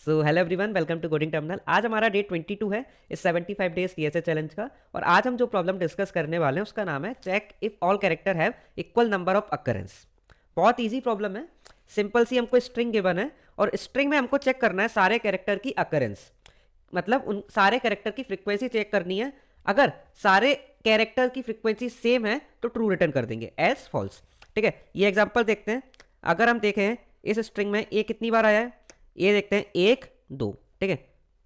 So hello everyone, welcome to coding terminal. आज हमारा day 22 है इस 75 डेज टीएसए चैलेंज का। और आज हम जो प्रॉब्लम डिस्कस करने वाले हैं उसका नाम है check if all character have equal number of occurrence. बहुत इजी प्रॉब्लम है, सिंपल सी। हमको स्ट्रिंग गिवन है और स्ट्रिंग में हमको चेक करना है सारे कैरेक्टर की अकरेंस, मतलब उन सारे कैरेक्टर की फ्रीक्वेंसी चेक करनी है। अगर सारे कैरेक्टर की फ्रीक्वेंसी सेम है तो ट्रू रिटर्न कर देंगे, एल्स फॉल्स। ठीक है, ये एग्जांपल देखते हैं। अगर हम देखें इस स्ट्रिंग में ए कितनी बार आया है, ए देखते हैं 1 2। ठीक है,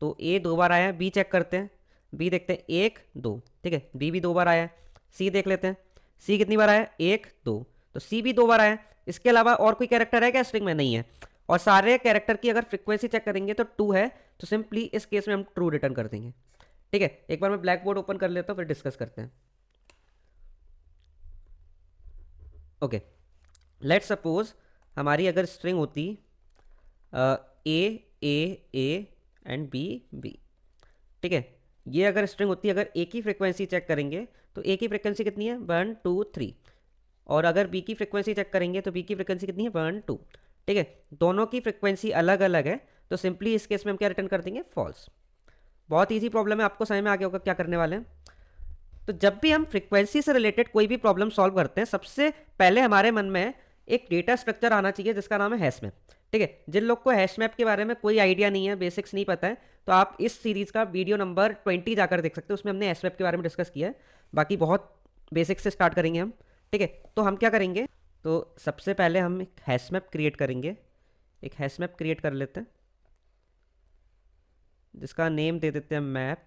तो ए 2 बार आया है। बी चेक करते हैं, बी देखते हैं 1 2। ठीक है, बी भी 2 बार आया है। सी देख लेते हैं, सी कितनी बार आया है, 1 2, तो सी भी 2 बार आया है। इसके अलावा और कोई कैरेक्टर है क्या स्ट्रिंग में? नहीं है। और सारे कैरेक्टर की अगर फ्रीक्वेंसी चेक करेंगे तो 2 है, तो सिंपली इस केस में हम ट्रू रिटर्न कर देंगे। ठीक है, एक बार मैं ब्लैक बोर्ड ओपन कर लेता हूँ, फिर डिस्कस करते हैं। ओके, लेट सपोज हमारी अगर स्ट्रिंग होती ए ए ए एंड बी बी। ठीक है, ये अगर स्ट्रिंग होती है, अगर ए की फ्रीक्वेंसी चेक करेंगे तो ए की फ्रीक्वेंसी कितनी है, 1 2 3। और अगर बी की फ्रीक्वेंसी चेक करेंगे तो बी की फ्रीक्वेंसी कितनी है, 1 2। ठीक है, दोनों की फ्रीक्वेंसी अलग अलग है, तो सिंपली इस केस में हम क्या रिटर्न कर देंगे, फॉल्स। बहुत ईजी प्रॉब्लम है, आपको समझ में आ गया होगा क्या करने वाले हैं। तो जब भी हम फ्रीक्वेंसी से रिलेटेड कोई भी प्रॉब्लम सॉल्व करते हैं, सबसे पहले हमारे मन में एक डेटा स्ट्रक्चर आना चाहिए जिसका नाम है हैश मैप। ठीक है, जिन लोग को हैश मैप के बारे में कोई आइडिया नहीं है, बेसिक्स नहीं पता है, तो आप इस सीरीज का वीडियो नंबर 20 जाकर देख सकते हो। उसमें हमने हैश मैप के बारे में डिस्कस किया है। बाकी बहुत बेसिक से स्टार्ट करेंगे हम। ठीक है, तो हम क्या करेंगे, तो सबसे पहले हम एक हैश मैप क्रिएट करेंगे। एक हैश मैप क्रिएट कर लेते हैं जिसका नेम दे देते हैं मैप।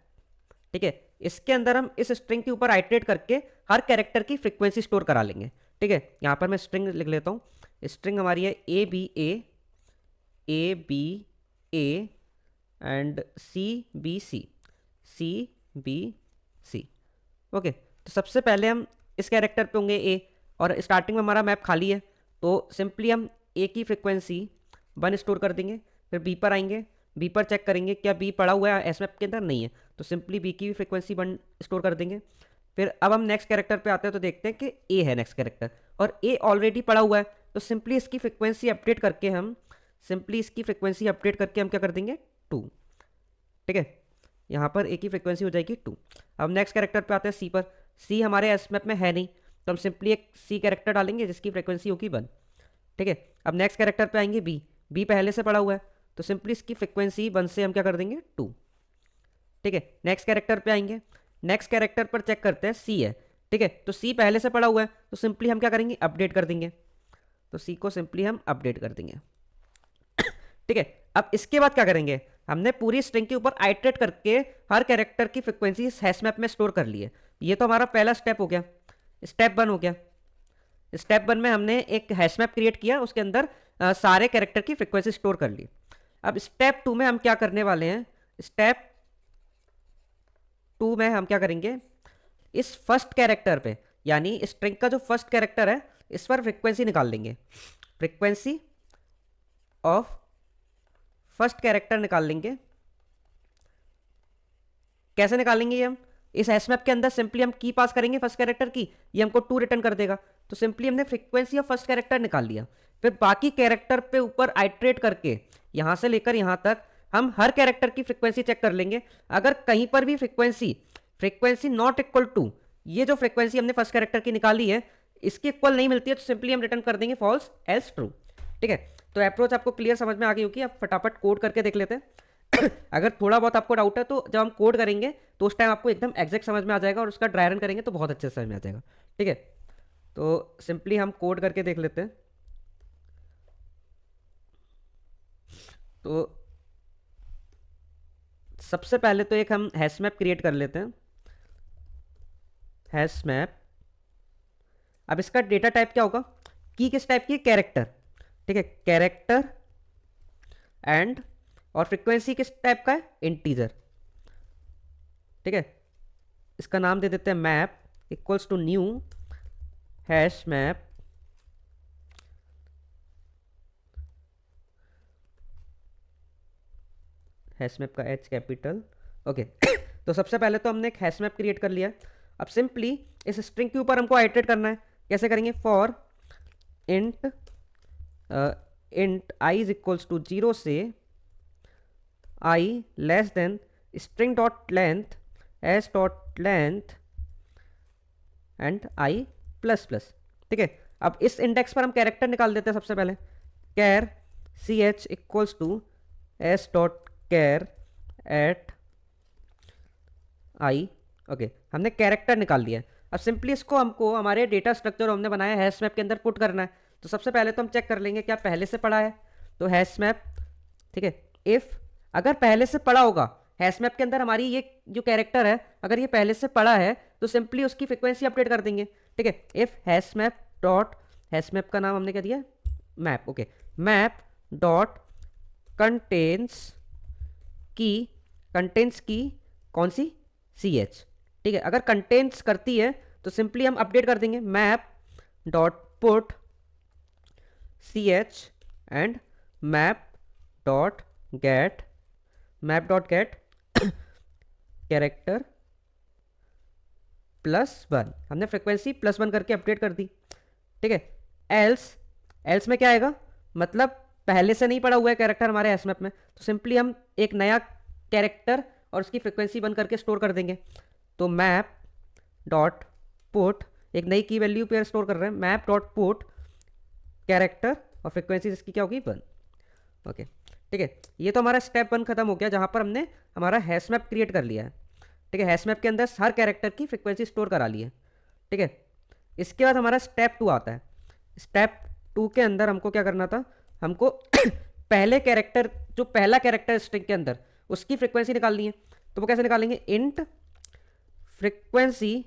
ठीक है, इसके अंदर हम इस स्ट्रिंग के ऊपर आइटरेट करके हर कैरेक्टर की फ्रीक्वेंसी स्टोर करा लेंगे। ठीक है, यहाँ पर मैं स्ट्रिंग लिख लेता हूँ। स्ट्रिंग हमारी है A B A and C B C. Okay, तो सबसे पहले हम इस कैरेक्टर पे होंगे ए, और स्टार्टिंग में हमारा मैप खाली है, तो सिंपली हम ए की फ्रीक्वेंसी 1 स्टोर कर देंगे। फिर बी पर आएंगे, बी पर चेक करेंगे क्या बी पड़ा हुआ है एस मैप के अंदर, नहीं है, तो सिंपली बी की भी फ्रीक्वेंसी 1 स्टोर कर देंगे। फिर अब हम नेक्स्ट कैरेक्टर पे आते हैं, तो देखते हैं कि ए है नेक्स्ट कैरेक्टर और ए ऑलरेडी पड़ा हुआ है, तो सिंपली इसकी फ्रीक्वेंसी अपडेट करके हम क्या कर देंगे, 2। ठीक है, यहाँ पर ए की फ्रीक्वेंसी हो जाएगी 2। अब नेक्स्ट कैरेक्टर पे आते हैं सी पर। सी हमारे एस मैप में है नहीं, तो हम सिंपली एक सी कैरेक्टर डालेंगे जिसकी फ्रीक्वेंसी होगी 1। ठीक है, अब नेक्स्ट कैरेक्टर पे आएंगे बी, बी पहले से पड़ा हुआ है, तो सिंपली इसकी फ्रीक्वेंसी 1 से हम क्या कर देंगे, 2। ठीक है, नेक्स्ट कैरेक्टर पे आएंगे, नेक्स्ट कैरेक्टर पर चेक करते हैं सी है। ठीक है, तो सी पहले से पड़ा हुआ है, तो सिंपली हम क्या करेंगे, अपडेट कर देंगे। तो सी को सिंपली हम अपडेट कर देंगे। ठीक है, अब इसके बाद क्या करेंगे, हमने पूरी स्ट्रिंग के ऊपर आइटरेट करके हर कैरेक्टर की फ्रीक्वेंसी इस हैश मैप में स्टोर कर ली है। ये तो हमारा पहला स्टेप हो गया, स्टेप 1 हो गया। स्टेप 1 में हमने एक हैश मैप क्रिएट किया, उसके अंदर सारे कैरेक्टर की फ्रीक्वेंसी स्टोर कर ली। अब स्टेप 2 में हम क्या करने वाले हैं, स्टेप 2 में हम क्या करेंगे, इस फर्स्ट कैरेक्टर पे, यानी स्ट्रिंग का जो फर्स्ट कैरेक्टर है, इस पर फ्रीक्वेंसी निकाल लेंगे। फ्रीक्वेंसी ऑफ फर्स्ट कैरेक्टर निकाल लेंगे। कैसे निकालेंगे ये हम, इस हैश मैप के अंदर सिंपली हम की पास करेंगे फर्स्ट कैरेक्टर की, ये हमको 2 रिटर्न कर देगा। तो सिंपली हमने फ्रीक्वेंसी ऑफ फर्स्ट कैरेक्टर निकाल लिया। फिर बाकी कैरेक्टर पे ऊपर आइटरेट करके यहां से लेकर यहां तक हम हर कैरेक्टर की फ्रीक्वेंसी चेक कर लेंगे। अगर कहीं पर भी फ्रीक्वेंसी नॉट इक्वल टू ये जो फ्रीक्वेंसी हमने फर्स्ट कैरेक्टर की निकाली है, इसकी इक्वल नहीं मिलती है, तो सिंपली हम रिटर्न कर देंगे फॉल्स एल्स ट्रू। ठीक है, तो अप्रोच आपको क्लियर समझ में आ गई होगी। आप फटाफट कोड करके देख लेते हैं। अगर थोड़ा बहुत आपको डाउट है तो जब हम कोड करेंगे तो उस टाइम आपको एकदम एग्जैक्ट समझ में आ जाएगा, और उसका ड्राई रन करेंगे तो बहुत अच्छे से समझ में आ जाएगा। ठीक है, तो सिंपली हम कोड करके देख लेते हैं। तो सबसे पहले तो एक हम हैश मैप क्रिएट कर लेते हैं, हैश मैप। अब इसका डेटा टाइप क्या होगा, की किस टाइप की, कैरेक्टर। ठीक है, कैरेक्टर एंड, और फ्रीक्वेंसी किस टाइप का है, इंटीजर। ठीक है, इसका नाम दे देते हैं map equals to new hash map hash map का एच कैपिटल। ओके, तो सबसे पहले तो हमने एक हैश मैप क्रिएट कर लिया। अब सिंपली इस स्ट्रिंग के ऊपर हमको आइटरेट करना है। कैसे करेंगे, for int int I is equals to 0 से i less than string dot length s dot length and i plus plus. ठीक है, अब इस इंडेक्स पर हम कैरेक्टर निकाल देते हैं सबसे पहले। Char c h equals to s dot char at i. Okay, हमने कैरेक्टर निकाल दिया। अब सिंपली इसको हमको हमारे डेटा स्ट्रक्चर हमने बनाया हैश मैप के अंदर पुट करना है। तो सबसे पहले तो हम चेक कर लेंगे क्या पहले से पढ़ा है, तो हैश मैप। ठीक है, इफ अगर पहले से पढ़ा होगा हैश मैप के अंदर हमारी ये जो कैरेक्टर है अगर ये पहले से पढ़ा है तो सिंपली उसकी फ्रीक्वेंसी अपडेट कर देंगे। ठीक है, if hash map dot, hash map का नाम हमने क्या दिया, map. Okay, map dot contains की कौन सी, सी एच। ठीक है, अगर कंटेन्स करती है तो सिंपली हम अपडेट कर देंगे map dot put C H and map dot get character +1। हमने फ्रीक्वेंसी +1 करके अपडेट कर दी। ठीक है, एल्स में क्या आएगा, मतलब पहले से नहीं पड़ा हुआ है कैरेक्टर हमारे हैश मैप में, तो सिंपली हम एक नया कैरेक्टर और उसकी फ्रीक्वेंसी बन करके स्टोर कर देंगे। तो मैप डॉट पुट, एक नई की वैल्यू पे स्टोर कर रहे हैं, मैप डॉट पुट कैरेक्टर और फ्रीक्वेंसी इसकी क्या होगी 1। ओके, ठीक है, ये तो हमारा स्टेप 1 खत्म हो गया जहां पर हमने हमारा हैश मैप क्रिएट कर लिया है। ठीक है, हैश मैप के अंदर हर कैरेक्टर की फ्रीक्वेंसी स्टोर करा ली है। ठीक है, इसके बाद हमारा स्टेप 2 आता है। स्टेप 2 के अंदर हमको क्या करना था, हमको पहले कैरेक्टर, जो पहला कैरेक्टर स्ट्रिंग के अंदर उसकी फ्रीक्वेंसी निकालनी है। तो वो कैसे निकालेंगे, इंट फ्रीक्वेंसी।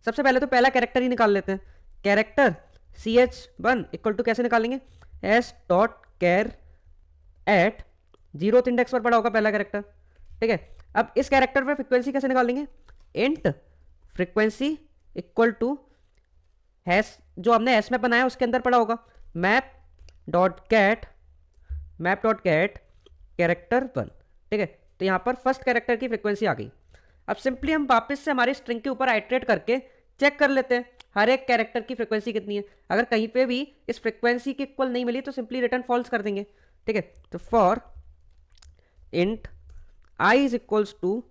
सबसे पहले तो पहला कैरेक्टर ही निकाल लेते हैं, कैरेक्टर ch1 इक्वल टू कैसे निकालेंगे, s dot char at 0th index पर पड़ा होगा पहला कैरेक्टर। ठीक है, अब इस कैरेक्टर पर फ्रीक्वेंसी कैसे निकालेंगे, int frequency equal to hash, जो हमने हैश मैप बनाया उसके अंदर पड़ा होगा, मैप डॉट गेट कैरेक्टर 1। ठीक है, तो यहां पर फर्स्ट कैरेक्टर की फ्रीक्वेंसी आ गई। अब सिंपली हम वापस से हमारी स्ट्रिंग के ऊपर आइट्रेट करके चेक कर लेते हैं हर एक कैरेक्टर की फ्रीक्वेंसी कितनी है। अगर कहीं पे भी इस फ्रीक्वेंसी के इक्वल नहीं मिली तो सिंपली रिटर्न फॉल्स कर देंगे। ठीक है, तो for int I is equals to,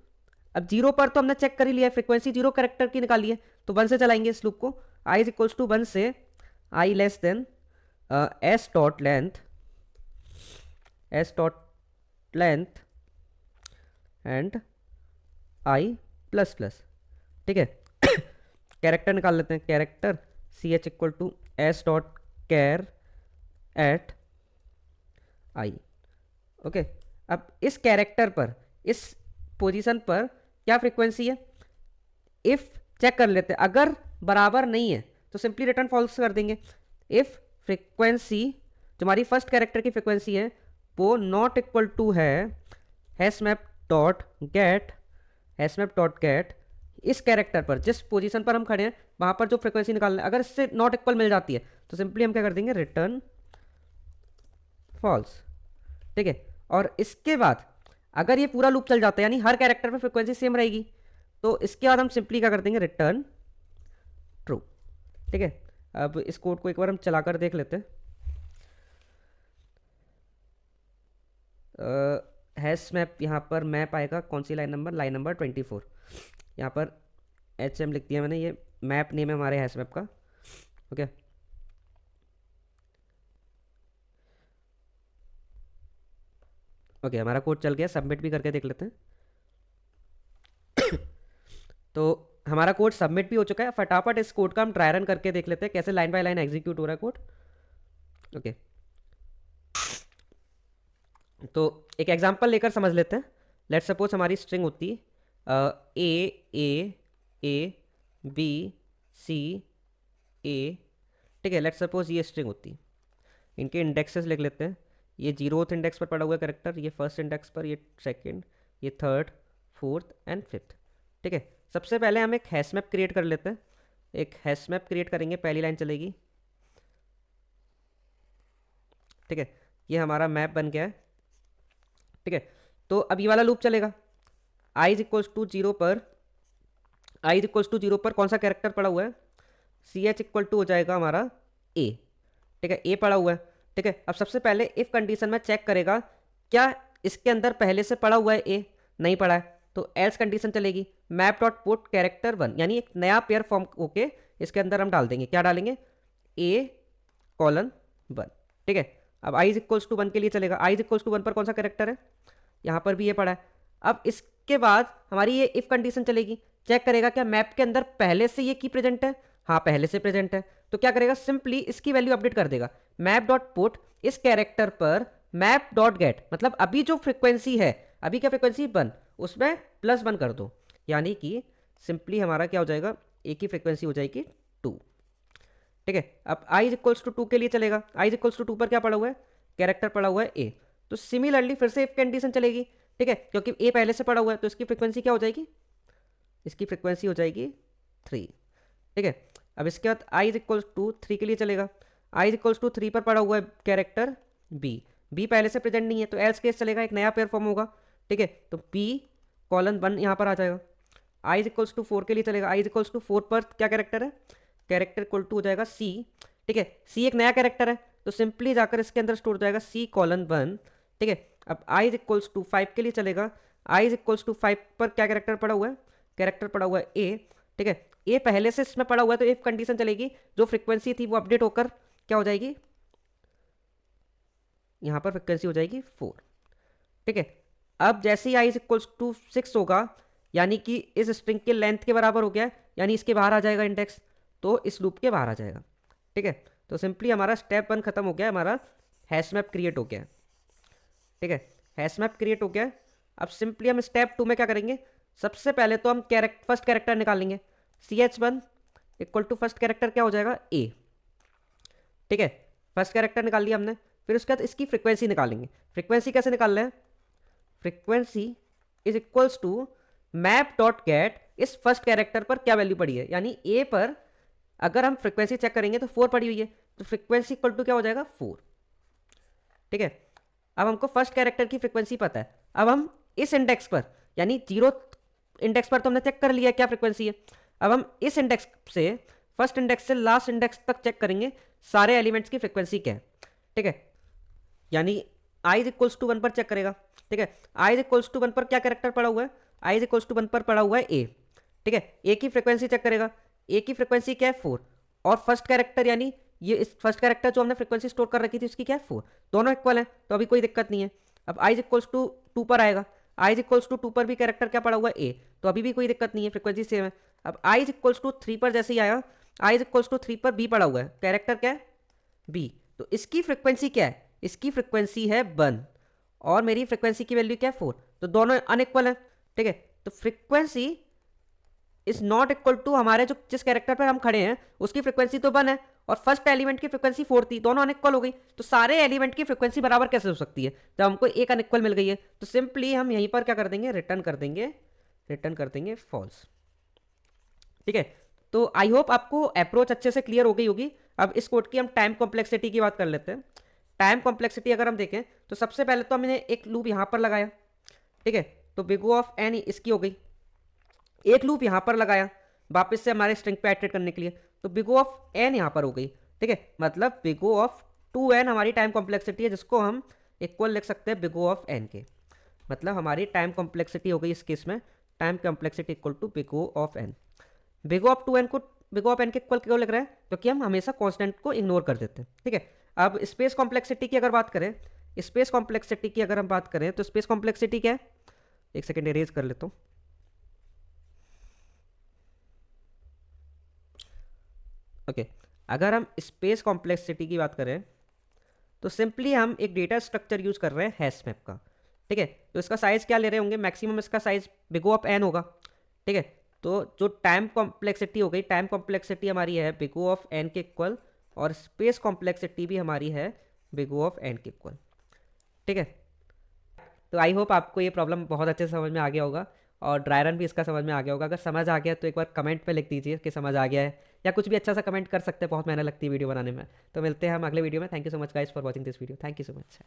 अब 0 पर तो हमने चेक कर ही लिया है, फ्रीक्वेंसी 0 कैरेक्टर की निकाली है, तो 1 से चलाएंगे इस लूप को। आई इज इक्वल्स टू 1 से i less than s dot length and i plus plus. ठीक है, कैरेक्टर निकाल लेते हैं, character c h equal to s dot char at i. Okay, अब इस कैरेक्टर पर, इस पोजीशन पर क्या फ्रीक्वेंसी है, इफ चेक कर लेते हैं, अगर बराबर नहीं है तो सिंपली रिटर्न फॉल्स कर देंगे। इफ फ्रीक्वेंसी, जो हमारी फर्स्ट कैरेक्टर की फ्रीक्वेंसी है वो नॉट इक्वल टू है हैश मैप डॉट गेट इस कैरेक्टर पर, जिस पोजीशन पर हम खड़े हैं वहां पर जो फ्रीक्वेंसी निकालना है, अगर इससे नॉट इक्वल मिल जाती है तो सिंपली हम क्या कर देंगे, रिटर्न फॉल्स। ठीक है, और इसके बाद अगर ये पूरा लूप चल जाता है यानी हर कैरेक्टर पर फ्रीक्वेंसी सेम रहेगी तो इसके बाद हम सिंपली क्या कर देंगे, रिटर्न ट्रू। ठीक है, अब इस कोड को एक बार हम चलाकर देख लेते हैं। हैश मैप, यहाँ पर मैप आएगा कौन सी लाइन नंबर 24। यहाँ पर HM लिख दिया मैंने, ये मैप नेम है हमारे हैश मैप का। ओके, ओके, हमारा कोड चल गया, सबमिट भी करके देख लेते हैं। तो हमारा कोड सबमिट भी हो चुका है। फटाफट इस कोड का हम ट्राई रन करके देख लेते हैं कैसे लाइन बाय लाइन एग्जीक्यूट हो रहा है कोड। ओके, तो एक एग्जांपल लेकर समझ लेते हैं। लेट्स सपोज हमारी स्ट्रिंग होती ए बी सी ए। ठीक है, लेट्स सपोज ये स्ट्रिंग होती, इनके इंडेक्सेस लिख लेते हैं। ये 0th इंडेक्स पर पड़ा हुआ कैरेक्टर, ये फर्स्ट इंडेक्स पर, ये सेकंड, ये थर्ड, फोर्थ एंड फिफ्थ। ठीक है, सबसे पहले हम एक हैश मैप क्रिएट कर लेते हैं। एक हैश मैप क्रिएट करेंगे, पहली लाइन चलेगी। ठीक है, ये हमारा मैप बन गया है। ठीक है, तो अब ये वाला लूप चलेगा। आई इज इक्वल्स टू 0 पर कौन सा कैरेक्टर पड़ा हुआ है, सी एच इक्वल टू हो जाएगा हमारा ए। ठीक है, ए पड़ा हुआ है। ठीक है, अब सबसे पहले इफ कंडीशन में चेक करेगा क्या इसके अंदर पहले से पड़ा हुआ है ए, नहीं पड़ा है, तो एल्स कंडीशन चलेगी, मैप डॉट पुट कैरेक्टर 1, यानी एक नया पेयर फॉर्म होके इसके अंदर हम डाल देंगे, क्या डालेंगे, A:1। ठीक है, अब i इज इक्वल्स टू 1 के लिए चलेगा, i इज इक्वल्स टू 1 पर कौन सा कैरेक्टर है, यहाँ पर भी ये पड़ा है। अब इसके बाद हमारी ये इफ कंडीशन चलेगी, चेक करेगा क्या मैप के अंदर पहले से ये की प्रेजेंट है, हाँ पहले से प्रेजेंट है, तो क्या करेगा, सिंपली इसकी वैल्यू अपडेट कर देगा, मैप डॉट पुट इस कैरेक्टर पर मैप डॉट गेट, मतलब अभी जो फ्रिक्वेंसी है, अभी क्या फ्रिक्वेंसी 1, उसमें +1 कर दो, यानी कि सिंपली हमारा क्या हो जाएगा, ए की फ्रिक्वेंसी हो जाएगी 2। ठीक है, अब i इज इक्वल्स टू 2 के लिए चलेगा, i इज इक्वल्स टू 2 पर क्या पड़ा हुआ है, कैरेक्टर पड़ा हुआ है a, तो सिमिलरली फिर से इफ कंडीशन चलेगी। ठीक है, क्योंकि a पहले से पड़ा हुआ है तो इसकी फ्रिक्वेंसी क्या हो जाएगी, इसकी फ्रिक्वेंसी हो जाएगी 3। ठीक है, अब इसके बाद i इज इक्वल्स टू 3 के लिए चलेगा, i इज इक्वल्स टू 3 पर पड़ा हुआ है कैरेक्टर b पहले से प्रेजेंट नहीं है तो एल्स केस चलेगा, एक नया पेयर फॉर्म होगा। ठीक है, तो B:1 यहाँ पर आ जाएगा, i इज इक्वल्स टू 4 के लिए चलेगा, i इज इक्वल्स टू 4 पर क्या कैरेक्टर है, कैरेक्टर इक्वल टू हो जाएगा C। ठीक है, C एक नया कैरेक्टर है तो सिंपली जाकर इसके अंदर स्टोर हो जाएगा C:1। ठीक है, अब i इज इक्वल्स टू 5 के लिए चलेगा, i इज इक्वल्स टू 5 पर क्या कैरेक्टर पड़ा हुआ है, कैरेक्टर पड़ा हुआ है A। ठीक है, A पहले से इसमें पड़ा हुआ है तो इफ कंडीशन चलेगी, जो फ्रिक्वेंसी थी वो अपडेट होकर क्या हो जाएगी, यहाँ पर फ्रिक्वेंसी हो जाएगी 4। ठीक है, अब जैसे ही i इज इक्वल्स टू 6 होगा, यानी कि इस स्ट्रिंग के लेंथ के बराबर हो गया, यानी इसके बाहर आ जाएगा इंडेक्स, तो इस लूप के बाहर आ जाएगा। ठीक है, तो सिंपली हमारा स्टेप 1 खत्म हो गया, हमारा हैश मैप क्रिएट हो गया। ठीक है, हैश मैप क्रिएट हो गया। अब सिंपली हम स्टेप 2 में क्या करेंगे, सबसे पहले तो हम फर्स्ट कैरेक्टर निकालेंगे, CH1 equal to first character क्या हो जाएगा, A। ठीक है, फर्स्ट कैरेक्टर निकाल लिया हमने, फिर उसके बाद इसकी फ्रिक्वेंसी निकालेंगे। फ्रिक्वेंसी कैसे निकाल रहे हैं, frequency is equals to map dot get इस फर्स्ट कैरेक्टर पर क्या वैल्यू पड़ी है, यानी A पर अगर हम फ्रिक्वेंसी चेक करेंगे तो 4 पड़ी हुई है, तो फ्रिक्वेंसी इक्वल टू क्या हो जाएगा, 4। ठीक है, अब हमको फर्स्ट कैरेक्टर की फ्रिक्वेंसी पता है, अब हम इस इंडेक्स पर, यानी 0 इंडेक्स पर तो हमने चेक कर लिया क्या फ्रिक्वेंसी है, अब हम इस इंडेक्स से फर्स्ट इंडेक्स से लास्ट इंडेक्स तक चेक करेंगे सारे एलिमेंट्स की फ्रिक्वेंसी क्या है। ठीक है, यानी i इज इक्वल्स टू 1 पर चेक करेगा। ठीक है, i इज इक्वल्स टू 1 पर क्या कैरेक्टर पड़ा हुआ है, i इज इक्वल्स टू 1 पर पड़ा हुआ है A। ठीक है, A की फ्रिक्वेंसी चेक करेगा, A की फ्रिक्वेंसी क्या है, 4, और फर्स्ट कैरेक्टर यानी ये इस फर्स्ट कैरेक्टर जो हमने फ्रिक्वेंसी स्टोर कर रखी थी उसकी क्या है, 4, दोनों इक्वल हैं तो अभी कोई दिक्कत नहीं है। अब i इज इक्वल्स टू 2 पर आएगा, i इज इक्वल्स टू 2 पर भी कैरेक्टर क्या पड़ा हुआ है, A, तो अभी भी कोई दिक्कत नहीं है, फ्रिक्वेंसी सेम है। अब i इज इक्वल्स टू 3 पर जैसे ही आया, i इज इक्वल्स टू 3 पर B पड़ा हुआ है, कैरेक्टर क्या है, B, तो इसकी फ्रिक्वेंसी क्या है, इसकी फ्रिक्वेंसी है 1 और मेरी फ्रिक्वेंसी की वैल्यू क्या है, 4, तो दोनों अनइक्वल है। ठीक है, तो frequency is not equal to हमारे जो जिस कैरेक्टर पर हम खड़े हैं उसकी फ्रिक्वेंसी तो 1 है और फर्स्ट एलिमेंट की फ्रिक्वेंसी 4 थी, दोनों अनइक्वल हो गई, तो सारे एलिमेंट की फ्रिक्वेंसी बराबर कैसे हो सकती है जब हमको एक अनइक्वल मिल गई है, तो सिंपली हम यहीं पर क्या कर देंगे, रिटर्न कर देंगे फॉल्स। ठीक है, तो आई होप आपको अप्रोच अच्छे से क्लियर हो गई होगी। अब इस कोड की हम टाइम कॉम्प्लेक्सिटी की बात कर लेते हैं। टाइम कॉम्प्लेक्सिटी अगर हम देखें तो सबसे पहले तो हमने एक लूप यहाँ पर लगाया। ठीक है, तो बिग O ऑफ n इसकी हो गई, एक लूप यहाँ पर लगाया वापस से हमारे स्ट्रिंग पे इटरेट करने के लिए, तो बिग O ऑफ n यहाँ पर हो गई। ठीक है, मतलब बिग O ऑफ 2n हमारी टाइम कॉम्प्लेक्सिटी है, जिसको हम इक्वल लिख सकते हैं बिग O ऑफ n के, मतलब हमारी टाइम कॉम्प्लेक्सिटी हो गई इस केस में, time complexity equal to big O of n। Big O of 2n को बिग O ऑफ n के इक्वल क्यों लिख रहे हैं, क्योंकि हम हमेशा कॉन्स्टेंट को इग्नोर कर देते हैं। ठीक है, अब स्पेस कॉम्प्लेक्सिटी की अगर बात करें, स्पेस कॉम्प्लेक्सिटी की अगर हम बात करें तो स्पेस कॉम्प्लेक्सिटी क्या है, एक सेकेंड इरेज कर लेता हूँ। ओके, अगर हम स्पेस कॉम्प्लेक्सिटी की बात करें तो सिंपली हम एक डेटा स्ट्रक्चर यूज कर रहे हैं हैश मैप का। ठीक है, तो इसका साइज क्या ले रहे होंगे, मैक्सिमम इसका size big O of n होगा। ठीक है, तो जो टाइम कॉम्प्लेक्सिटी हो गई, टाइम कॉम्प्लेक्सिटी हमारी है बिग O ऑफ n के इक्वल, और स्पेस कॉम्प्लेक्सिटी भी हमारी है बिग O ऑफ n के इक्वल। ठीक है, तो आई होप आपको ये प्रॉब्लम बहुत अच्छे से समझ में आ गया होगा और ड्राई रन भी इसका समझ में आ गया होगा। अगर समझ आ गया तो एक बार कमेंट पे लिख दीजिए कि समझ आ गया है, या कुछ भी अच्छा सा कमेंट कर सकते हैं, बहुत मेहनत लगती है वीडियो बनाने में। तो मिलते हैं हम अगले वीडियो में। Thank you so much guys for watching this video, thank you so much.